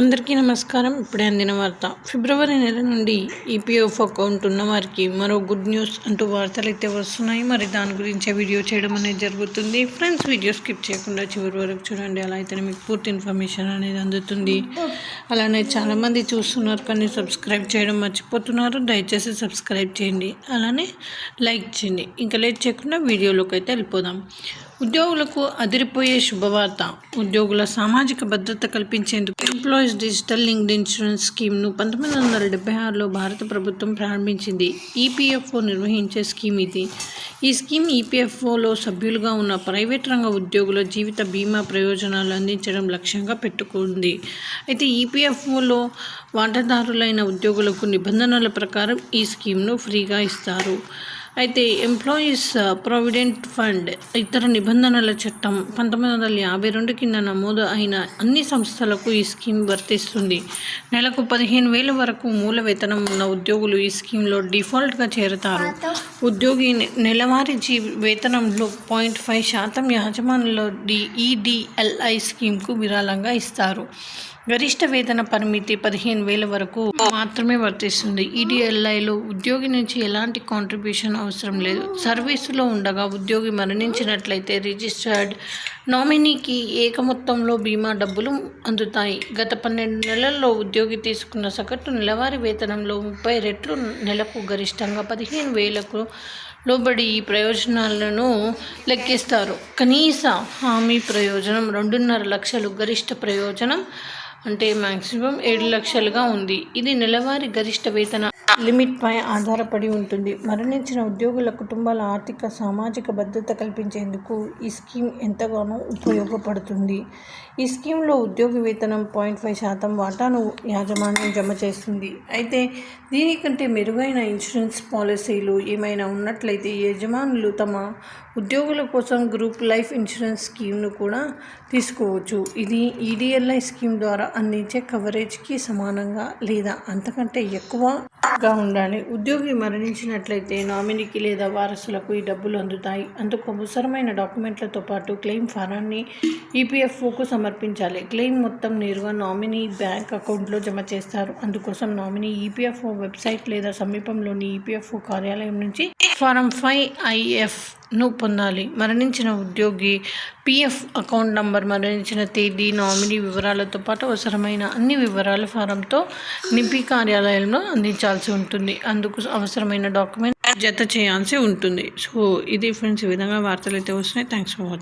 అందరికీ నమస్కారం. ఇప్పుడే అందిన వార్త. ఫిబ్రవరి నెల నుండి ఈపీఎఫ్ అకౌంట్ ఉన్న వారికి మరో గుడ్ న్యూస్ అంటూ వార్తలు అయితే వస్తున్నాయి. మరి దాని గురించే వీడియో చేయడం అనేది జరుగుతుంది. ఫ్రెండ్స్, వీడియో స్కిప్ చేయకుండా చివరి వరకు చూడండి. అలా అయితేనే మీకు పూర్తి ఇన్ఫర్మేషన్ అనేది అందుతుంది. అలానే చాలామంది చూస్తున్నారు కానీ సబ్స్క్రైబ్ చేయడం మర్చిపోతున్నారు. దయచేసి సబ్స్క్రైబ్ చేయండి, అలానే లైక్ చేయండి. ఇంకా లేట్ చేయకుండా వీడియోలోకి అయితే వెళ్ళిపోదాం. ఉద్యోగులకు అదిరిపోయే శుభవార్త. ఉద్యోగుల సామాజిక భద్రత కల్పించేందుకు ఎంప్లాయీస్ డిజిటల్ లింక్డ్ ఇన్సూరెన్స్ స్కీమ్ను 1976లో భారత ప్రభుత్వం ప్రారంభించింది. ఈపీఎఫ్ఓ నిర్వహించే స్కీమ్ ఇది. ఈ స్కీమ్ ఈపీఎఫ్ఓలో సభ్యులుగా ఉన్న ప్రైవేట్ రంగ ఉద్యోగుల జీవిత బీమా ప్రయోజనాలు అందించడం లక్ష్యంగా పెట్టుకుంది. అయితే ఈపీఎఫ్ఓలో వాటాదారులైన ఉద్యోగులకు నిబంధనల ప్రకారం ఈ స్కీమ్ను ఫ్రీగా ఇస్తారు. అయితే ఎంప్లాయీస్ ప్రావిడెంట్ ఫండ్ ఇతర నిబంధనల చట్టం 1952 కింద నమోదు అయిన అన్ని సంస్థలకు ఈ స్కీమ్ వర్తిస్తుంది. నెలకు 15,000 వరకు మూల వేతనం ఉన్న ఉద్యోగులు ఈ స్కీమ్లో డిఫాల్ట్గా చేరతారు. ఉద్యోగి నెలవారీ వేతనంలో 0.5% యాజమానుల ఈడీఎల్ఐ స్కీమ్కు విరాళంగా ఇస్తారు. గరిష్ట వేతన పరిమితి 15,000 వరకు మాత్రమే వర్తిస్తుంది. ఈడీఎల్ఐలో ఉద్యోగి నుంచి ఎలాంటి కాంట్రిబ్యూషన్ అవసరం లేదు. సర్వీసులో ఉండగా ఉద్యోగి మరణించినట్లయితే రిజిస్టర్డ్ నామినీకి ఏక మొత్తంలో బీమా డబ్బులు అందుతాయి. గత 12 నెలల్లో ఉద్యోగి తీసుకున్న సగటు నెలవారీ వేతనంలో 30 రెట్లు నెలకు గరిష్టంగా 15,000కు లోబడి ఈ ప్రయోజనాలను లెక్కిస్తారు. కనీస హామీ ప్రయోజనం 2.5 లక్షలు, గరిష్ట ప్రయోజనం అంటే మ్యాక్సిమం 7 లక్షలుగా ఉంది. ఇది నెలవారీ గరిష్ట వేతన లిమిట్పై ఆధారపడి ఉంటుంది. మరణించిన ఉద్యోగుల కుటుంబాల ఆర్థిక సామాజిక భద్రత కల్పించేందుకు ఈ స్కీమ్ ఎంతగానో ఉపయోగపడుతుంది. ఈ స్కీమ్లో ఉద్యోగి వేతనం 0.5% వాటాను యాజమాన్యం జమ చేస్తుంది. అయితే దీనికంటే మెరుగైన ఇన్సూరెన్స్ పాలసీలు ఏమైనా ఉన్నట్లయితే యజమానులు తమ ఉద్యోగుల కోసం గ్రూప్ లైఫ్ ఇన్సూరెన్స్ స్కీమ్ను కూడా తీసుకోవచ్చు. ఇది ఈడీఎల్ఐ స్కీమ్ ద్వారా అందించే కవరేజ్కి సమానంగా లేదా అంతకంటే ఎక్కువగా ఉండాలి. ఉద్యోగి మరణించినట్లయితే నామినీకి లేదా వారసులకు ఈ డబ్బులు అందుతాయి. అందుకు అవసరమైన డాక్యుమెంట్లతో పాటు క్లెయిమ్ ఫారాన్ని ఈపీఎఫ్ఓకు సమర్పించాలి. క్లెయిమ్ మొత్తం నేరుగా నామినీ బ్యాంక్ అకౌంట్లో జమ చేస్తారు. అందుకోసం నామినీ ఈపీఎఫ్ఓ వెబ్సైట్ లేదా సమీపంలోని ఈపీఎఫ్ఓ కార్యాలయం నుంచి ఫారం 5IFను పొందాలి. మరణించిన ఉద్యోగి పీఎఫ్ అకౌంట్ నంబర్, మరణించిన తేదీ, నామినీ వివరాలతో పాటు అవసరమైన అన్ని వివరాలు ఫారంతో నింపి కార్యాలయంలో అందించాల్సి ఉంటుంది. అందుకు అవసరమైన డాక్యుమెంట్ జత చేయాల్సి ఉంటుంది. సో ఇది ఫ్రెండ్స్, ఈ విధంగా వార్తలు అయితే వస్తున్నాయి. Thanks for watching.